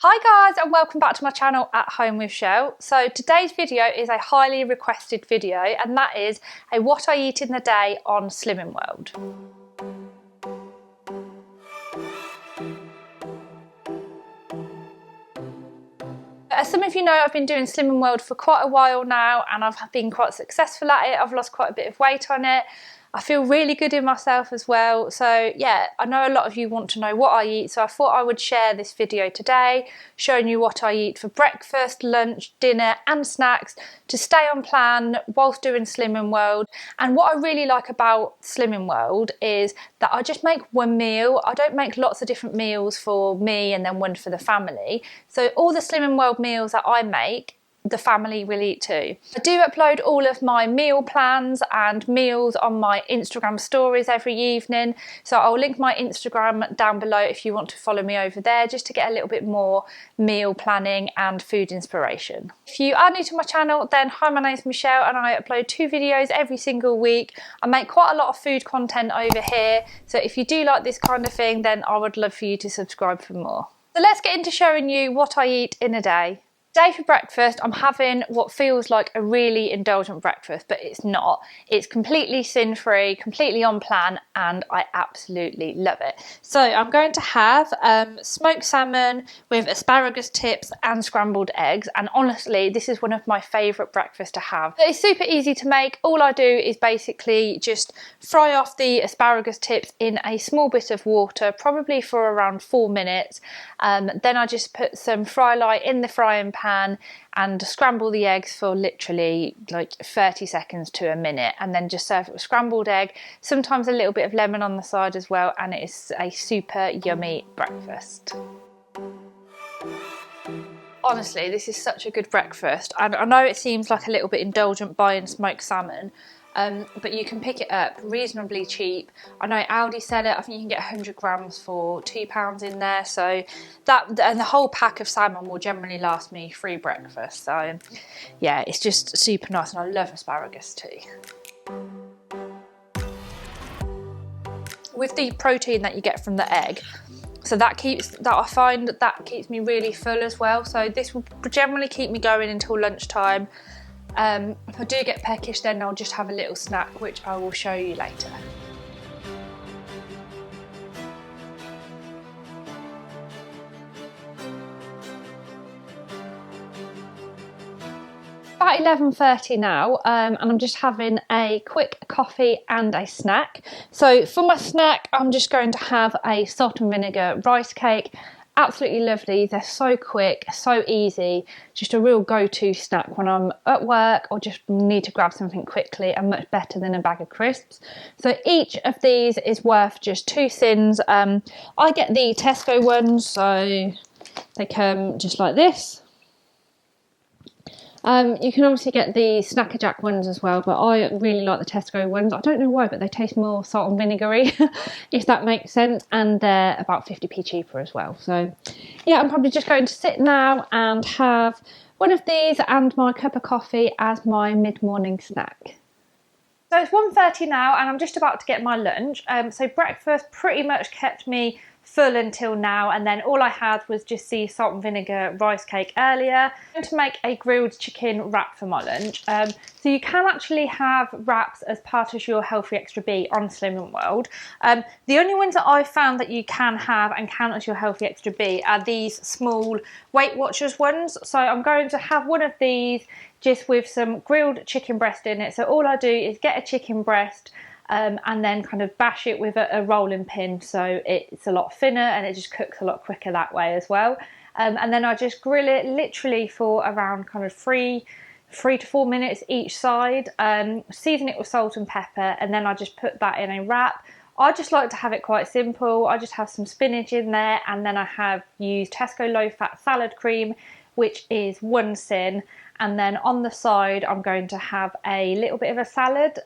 Hi guys, and welcome back to my channel At Home with Chelle. So today's video is a highly requested video, and that is a what I eat in the day on Slimming World. As some of you know, I've been doing Slimming World for quite a while now, and I've been quite successful at it. I've lost quite a bit of weight on it. I feel really good in myself as well. So yeah, I know a lot of you want to know what I eat, so I thought I would share this video today showing you what I eat for breakfast, lunch, dinner and snacks to stay on plan whilst doing Slimming World. And what I really like about Slimming World is that I just make one meal. I don't make lots of different meals for me and then one for the family. So all the Slimming World meals that I make, the family will eat too. I do upload all of my meal plans and meals on my Instagram stories every evening, so I'll link my Instagram down below if you want to follow me over there, just to get a little bit more meal planning and food inspiration. If you are new to my channel, then hi, my name's Michelle and I upload 2 videos every single week. I make quite a lot of food content over here, so if you do like this kind of thing, then I would love for you to subscribe for more. So let's get into showing you what I eat in a day. Today for breakfast, I'm having what feels like a really indulgent breakfast, but it's not. It's completely sin-free, completely on plan, and I absolutely love it. So I'm going to have smoked salmon with asparagus tips and scrambled eggs, and honestly, this is one of my favourite breakfasts to have. It's super easy to make. All I do is basically just fry off the asparagus tips in a small bit of water, probably for around 4 minutes. Then I just put some fry light in the frying pan and scramble the eggs for literally like 30 seconds to a minute, and then just serve it with scrambled egg, sometimes a little bit of lemon on the side as well, and it is a super yummy breakfast. Honestly, this is such a good breakfast, and I know it seems like a little bit indulgent buying smoked salmon, but you can pick it up reasonably cheap. I know Aldi sell it. I think you can get 100 grams for £2 in there, so that, and the whole pack of salmon will generally last me 3 breakfasts. So yeah, it's just super nice, and I love asparagus too. With the protein that you get from the egg, so I find that keeps me really full as well. So this will generally keep me going until lunchtime. If I do get peckish, then I'll just have a little snack, which I will show you later. About 11:30 now, and I'm just having a quick coffee and a snack. So for my snack, I'm just going to have a salt and vinegar rice cake. Absolutely lovely. They're so quick, so easy, just a real go-to snack when I'm at work or just need to grab something quickly, and much better than a bag of crisps. So each of these is worth just 2 cents. I get the Tesco ones, so they come just like this. You can obviously get the Snacker Jack ones as well, but I really like the Tesco ones. I don't know why, but they taste more salt and vinegary, if that makes sense, and they're about 50p cheaper as well. So yeah, I'm probably just going to sit now and have one of these and my cup of coffee as my mid-morning snack. So it's 1:30 now, and I'm just about to get my lunch. So breakfast pretty much kept me full until now, and then all I had was just the salt and vinegar rice cake earlier. I'm going to make a grilled chicken wrap for my lunch. So you can actually have wraps as part of your Healthy Extra B on Slimming World. The only ones that I've found that you can have and count as your Healthy Extra B are these small Weight Watchers ones. So I'm going to have one of these just with some grilled chicken breast in it. So all I do is get a chicken breast, and then kind of bash it with a rolling pin, so it's a lot thinner and it just cooks a lot quicker that way as well. And then I just grill it literally for around kind of 3 to 4 minutes each side, season it with salt and pepper, and then I just put that in a wrap. I just like to have it quite simple. I just have some spinach in there, and then I have used Tesco low-fat salad cream, which is 1 cent, and then on the side I'm going to have a little bit of a salad.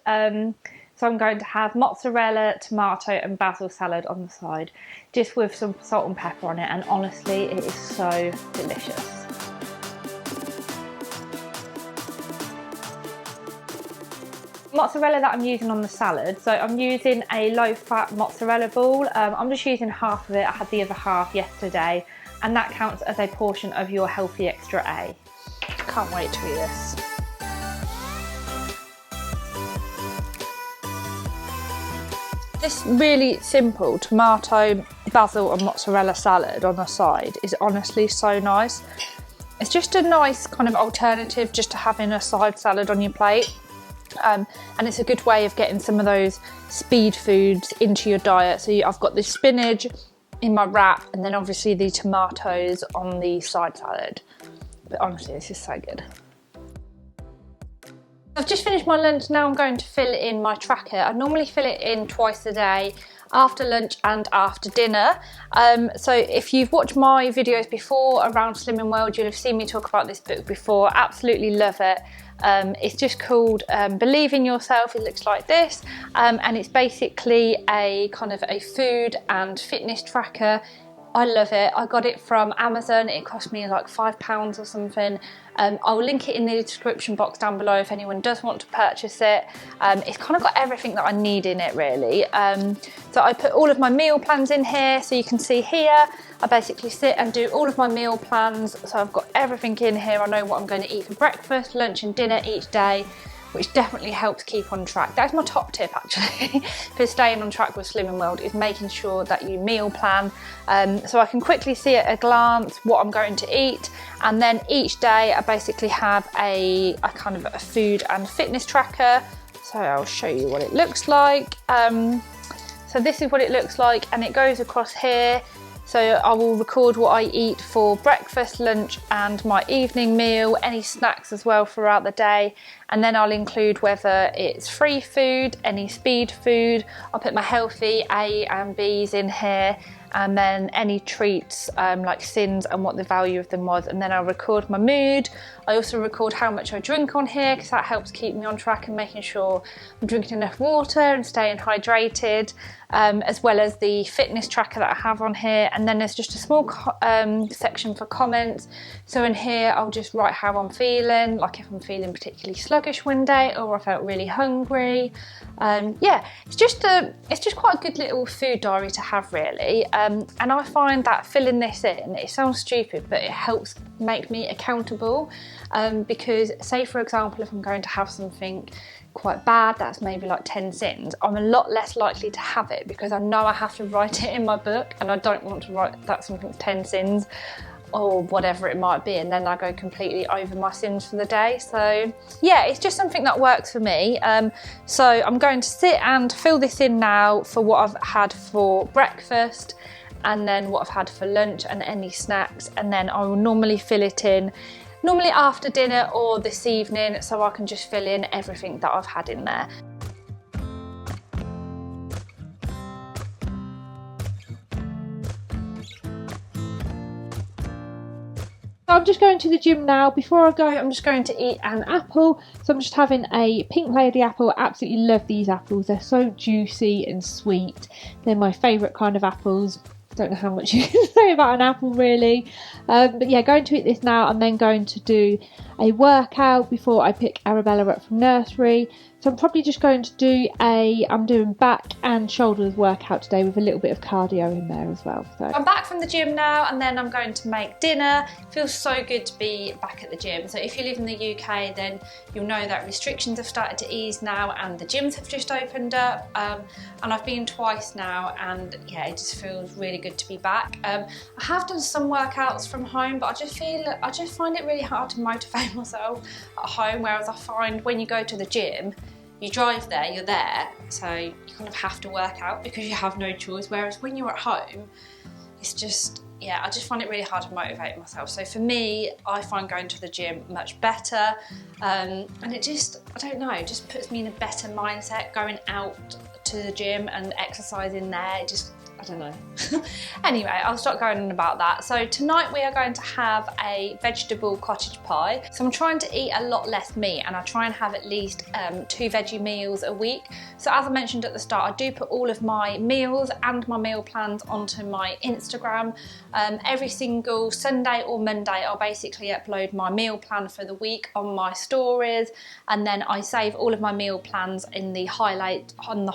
So I'm going to have mozzarella, tomato and basil salad on the side, just with some salt and pepper on it, and honestly it is so delicious. Mozzarella that I'm using on the salad, so I'm using a low-fat mozzarella ball. I'm just using half of it. I had the other half yesterday, and that counts as a portion of your healthy extra A. Can't wait to eat this. This really simple tomato, basil and mozzarella salad on the side is honestly so nice. It's just a nice kind of alternative just to having a side salad on your plate. And it's a good way of getting some of those speed foods into your diet. So I've got the spinach in my wrap and then obviously the tomatoes on the side salad. But honestly, this is so good. I've just finished my lunch, now I'm going to fill in my tracker. I normally fill it in twice a day, after lunch and after dinner. So if you've watched my videos before around Slimming World, you'll have seen me talk about this book before. Absolutely love it. It's just called Believe in Yourself. It looks like this, and it's basically a kind of a food and fitness tracker. I love it. I got it from Amazon. It cost me like £5 or something. I'll link it in the description box down below if anyone does want to purchase it. It's kind of got everything that I need in it really. So I put all of my meal plans in here. So you can see here, I basically sit and do all of my meal plans. So I've got everything in here. I know what I'm going to eat for breakfast, lunch and dinner each day, which definitely helps keep on track. That's my top tip actually for staying on track with Slimming World, is making sure that you meal plan. So I can quickly see at a glance what I'm going to eat, and then each day I basically have a kind of a food and fitness tracker. So I'll show you what it looks like. So this is what it looks like, and it goes across here. So I will record what I eat for breakfast, lunch and my evening meal, any snacks as well throughout the day. And then I'll include whether it's free food, any speed food. I'll put my healthy A and Bs in here, and then any treats like sins and what the value of them was. And then I'll record my mood. I also record how much I drink on here because that helps keep me on track and making sure I'm drinking enough water and staying hydrated, as well as the fitness tracker that I have on here. And then there's just a small section for comments. So in here I'll just write how I'm feeling, like if I'm feeling particularly sluggish one day or I felt really hungry. Yeah, it's just quite a good little food diary to have really. And I find that filling this in, it sounds stupid, but it helps make me accountable. Because say for example, if I'm going to have something quite bad that's maybe like 10 sins, I'm a lot less likely to have it because I know I have to write it in my book, and I don't want to write that something's 10 sins or whatever it might be, and then I go completely over my sins for the day. So yeah, it's just something that works for me. So I'm going to sit and fill this in now for what I've had for breakfast, and then what I've had for lunch and any snacks, and then I will normally fill it in normally after dinner or this evening, so I can just fill in everything that I've had in there. So I'm just going to the gym now. Before I go, I'm just going to eat an apple. So I'm just having a Pink Lady apple. I absolutely love these apples. They're so juicy and sweet. They're my favourite kind of apples. I don't know how much you can say about an apple really. But yeah, going to eat this now and then going to do a workout before I pick Arabella up from nursery. So I'm probably just going to do I'm doing back and shoulders workout today with a little bit of cardio in there as well. So I'm back from the gym now, and then I'm going to make dinner. It feels so good to be back at the gym. So if you live in the UK, then you'll know that restrictions have started to ease now and the gyms have just opened up. And I've been twice now, and yeah, it just feels really good to be back. I have done some workouts from home, but I just find it really hard to motivate myself at home, whereas I find when you go to the gym, you drive there, you're there, so you kind of have to work out because you have no choice, whereas when you're at home, it's just, yeah, I just find it really hard to motivate myself. So for me, I find going to the gym much better, and it just, I don't know, it just puts me in a better mindset going out to the gym and exercising there. It just, I don't know. Anyway, I'll start going on about that. So tonight we are going to have a vegetable cottage pie. So I'm trying to eat a lot less meat, and I try and have at least 2 veggie meals a week. So as I mentioned at the start, I do put all of my meals and my meal plans onto my Instagram. Every single Sunday or Monday, I'll basically upload my meal plan for the week on my stories, and then I save all of my meal plans in the highlights on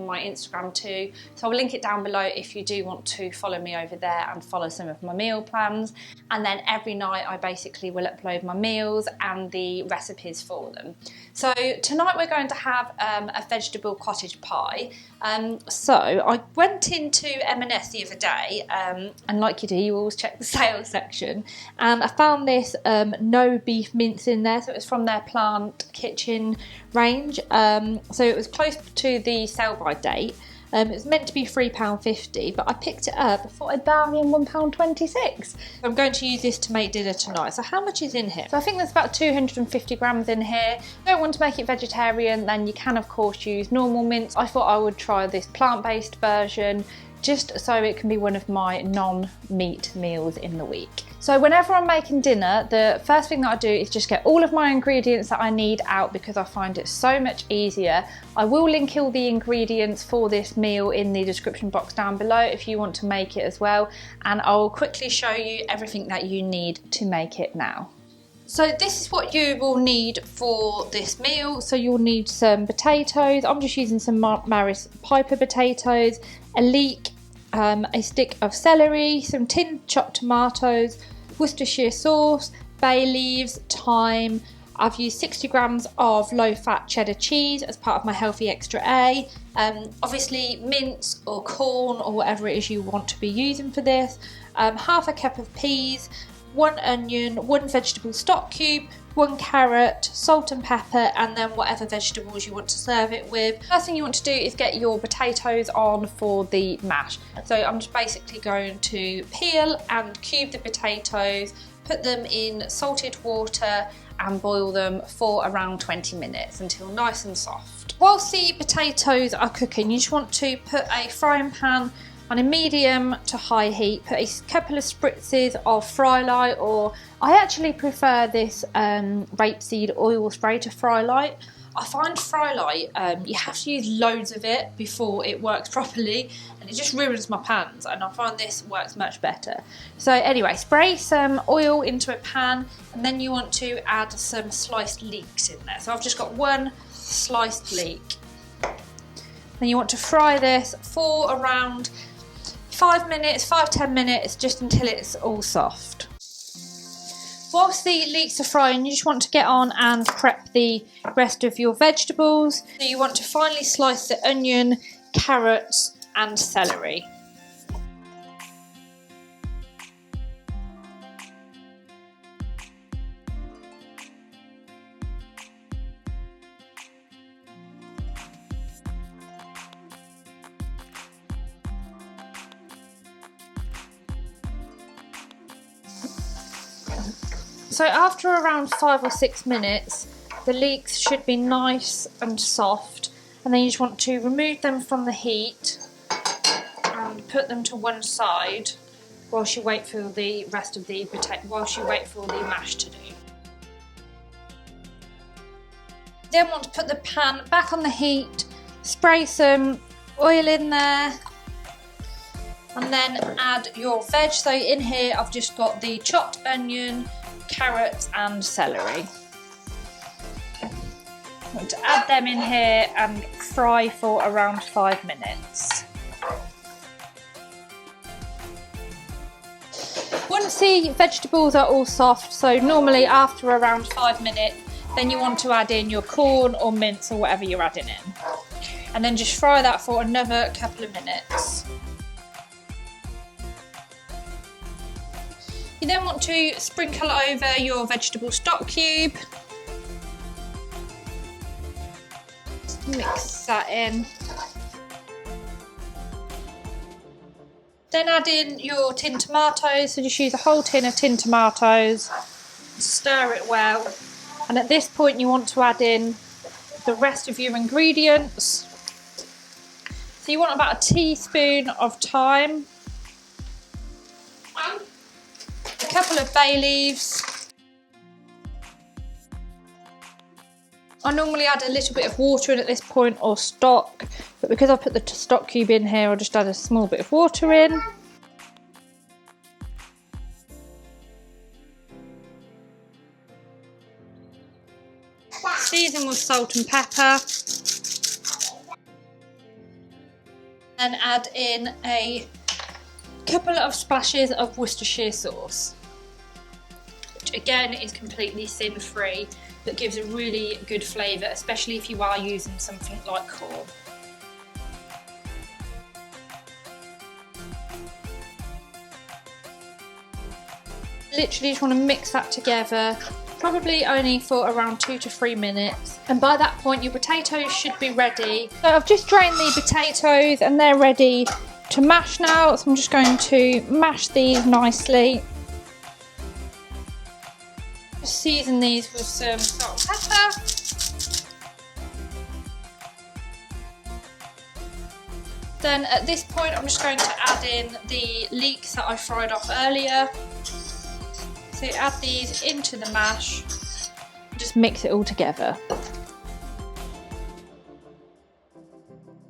my Instagram too. So I'll link it down below below if you do want to follow me over there and follow some of my meal plans. And then every night I basically will upload my meals and the recipes for them. So tonight we're going to have a vegetable cottage pie. So I went into M&S the other day, and like you do, you always check the sales section, and I found this no beef mince in there. So it was from their plant kitchen range. So it was close to the sell by date. It was meant to be £3.50, but I picked it up. I thought I'd bargain £1.26. I'm going to use this to make dinner tonight. So how much is in here? So I think there's about 250 grams in here. If you don't want to make it vegetarian, then you can of course use normal mince. I thought I would try this plant-based version, just so it can be one of my non-meat meals in the week. So whenever I'm making dinner, the first thing that I do is just get all of my ingredients that I need out, because I find it so much easier. I will link all the ingredients for this meal in the description box down below if you want to make it as well, and I'll quickly show you everything that you need to make it now. So this is what you will need for this meal. So you'll need some potatoes. I'm just using some Maris Piper potatoes, a leek, a stick of celery, some tinned chopped tomatoes, Worcestershire sauce, bay leaves, thyme. I've used 60 grams of low-fat cheddar cheese as part of my healthy extra A. Obviously mince or corn or whatever it is you want to be using for this. Half a cup of peas, 1 onion, 1 vegetable stock cube, 1 carrot, salt and pepper, and then whatever vegetables you want to serve it with. First thing you want to do is get your potatoes on for the mash. So I'm just basically going to peel and cube the potatoes, put them in salted water and boil them for around 20 minutes until nice and soft. Whilst the potatoes are cooking, you just want to put a frying pan on a medium to high heat, put a couple of spritzes of fry light, or I actually prefer this rapeseed oil spray to fry light. I find fry light, you have to use loads of it before it works properly, and it just ruins my pans, and I find this works much better. So anyway, spray some oil into a pan, and then you want to add some sliced leeks in there. So I've just got 1 sliced leek. Then you want to fry this for around 5-10 minutes, just until it's all soft. Whilst the leeks are frying, you just want to get on and prep the rest of your vegetables. So you want to finely slice the onion, carrots and celery. So after around 5 or 6 minutes, the leeks should be nice and soft, and then you just want to remove them from the heat and put them to one side whilst you wait for the rest of the mash to do. Then want to put the pan back on the heat, spray some oil in there, and then add your veg. So in here I've just got the chopped onion, carrots and celery. I want to add them in here and fry for around 5 minutes. Once the vegetables are all soft, so normally after around 5 minutes, then you want to add in your corn or mince or whatever you're adding in. And then just fry that for another couple of minutes. You then want to sprinkle over your vegetable stock cube. Mix that in. Then add in your tinned tomatoes, so just use a whole tin of tinned tomatoes, stir it well, and at this point you want to add in the rest of your ingredients. So you want about a teaspoon of thyme, a couple of bay leaves. I normally add a little bit of water in at this point, or stock, but because I put the stock cube in here, I'll just add a small bit of water in. Season with salt and pepper. and add in a couple of splashes of Worcestershire sauce, which again is completely sin-free, but gives a really good flavour, especially if you are using something like corn. Literally just want to mix that together, probably only for around 2 to 3 minutes. And by that point your potatoes should be ready. So I've just drained the potatoes and they're ready to mash now. So I'm just going to mash these nicely. Just season these with some salt and pepper. Then at this point I'm just going to add in the leeks that I fried off earlier. So add these into the mash, just mix it all together.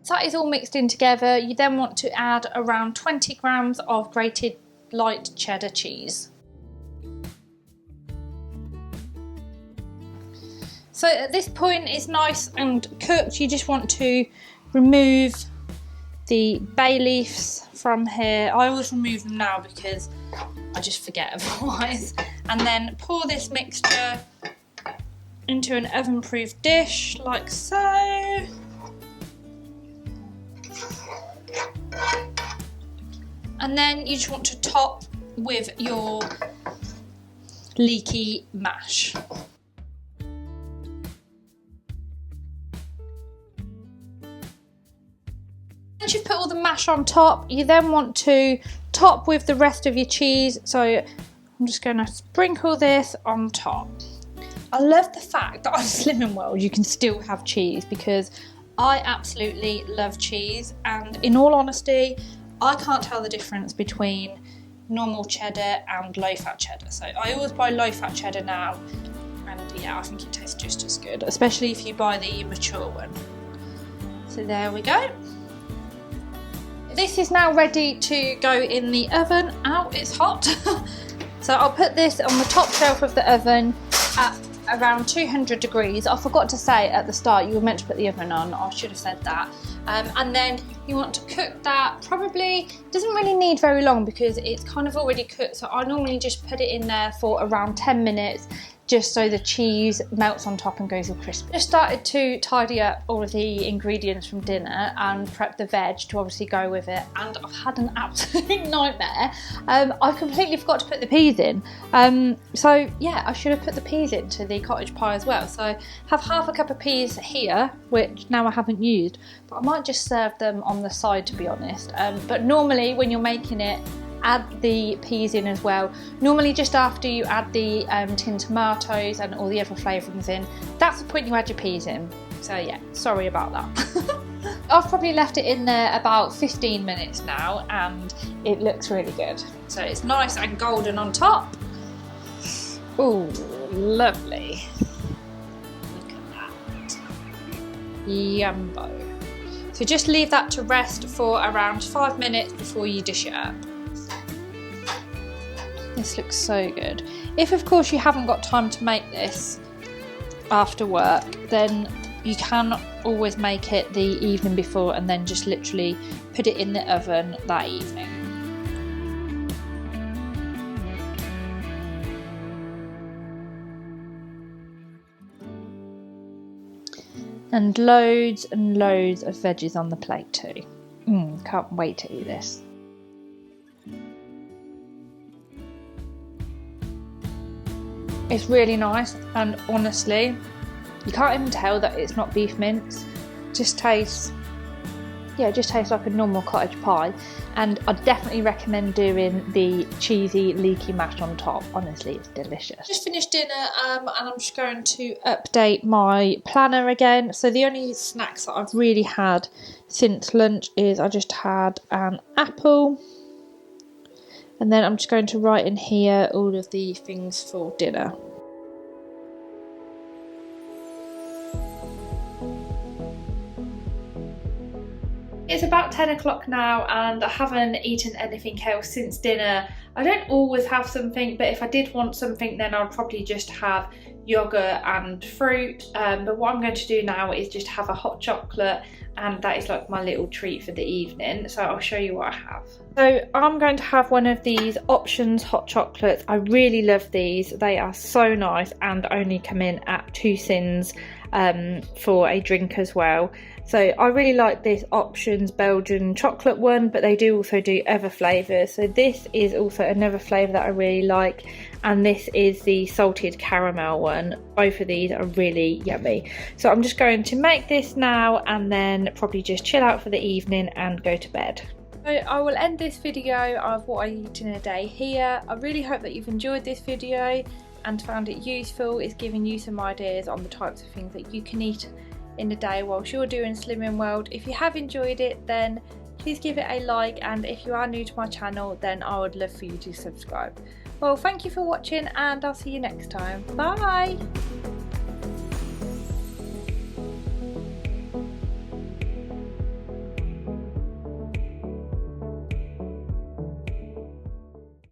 So that is all mixed in together. You then want to add around 20 grams of grated light cheddar cheese. So at this point it's nice and cooked. You just want to remove the bay leaves from here. I always remove them now because I just forget otherwise. And then pour this mixture into an oven-proof dish like so. And then you just want to top with your leeky mash. Once you've put all the mash on top, you then want to top with the rest of your cheese. So I'm just going to sprinkle this on top. I love the fact that on Slimming World you can still have cheese, because I absolutely love cheese, and in all honesty I can't tell the difference between normal cheddar and low fat cheddar. So I always buy low fat cheddar now, and yeah, I think it tastes just as good, especially if you buy the mature one. So there we go. This is now ready to go in the oven. Ow, it's hot. So I'll put this on the top shelf of the oven at around 200 degrees. I forgot to say at the start you were meant to put the oven on. I should have said that. And then you want to cook that, probably, doesn't really need very long because it's kind of already cooked. So I normally just put it in there for around 10 minutes, just so the cheese melts on top and goes all crispy. Just started to tidy up all of the ingredients from dinner and prep the veg to obviously go with it, and I've had an absolute nightmare. I completely forgot to put the peas in. So yeah, I should have put the peas into the cottage pie as well. So I have half a cup of peas here, which now I haven't used, but I might just serve them on the side, to be honest. But normally when you're making it, add the peas in as well. Normally just after you add the tinned tomatoes and all the other flavourings in, that's the point you add your peas in. So yeah, sorry about that. I've probably left it in there about 15 minutes now and it looks really good. So it's nice and golden on top. Ooh, lovely. Look at that. Yumbo. So just leave that to rest for around 5 minutes before you dish it up. This looks so good. If of course you haven't got time to make this after work, then you can always make it the evening before and then just literally put it in the oven that evening. And loads of veggies on the plate too. Can't wait to eat this. It's really nice, and honestly, you can't even tell that it's not beef mince. It just tastes like a normal cottage pie, and I definitely recommend doing the cheesy leeky mash on top. Honestly, it's delicious. Just finished dinner and I'm just going to update my planner again. So the only snacks that I've really had since lunch is I just had an apple. And then I'm just going to write in here all of the things for dinner. It's about 10 o'clock now and I haven't eaten anything else since dinner. I don't always have something, but if I did want something, then I'd probably just have yogurt and fruit. But what I'm going to do now is just have a hot chocolate, and that is like my little treat for the evening. So I'll show you what I have. So I'm going to have one of these Options hot chocolates. I really love these. They are so nice and only come in at 2 cents for a drink as well. So I really like this Options Belgian chocolate one, but they do also do other flavours. So this is also another flavour that I really like, and this is the salted caramel one. Both of these are really yummy. So I'm just going to make this now and then probably just chill out for the evening and go to bed. So I will end this video of what I eat in a day here. I really hope that you've enjoyed this video and found it useful. It's giving you some ideas on the types of things that you can eat in a day whilst you're doing Slimming World. If you have enjoyed it, then please give it a like, and if you are new to my channel, then I would love for you to subscribe. Well, thank you for watching, and I'll see you next time. Bye!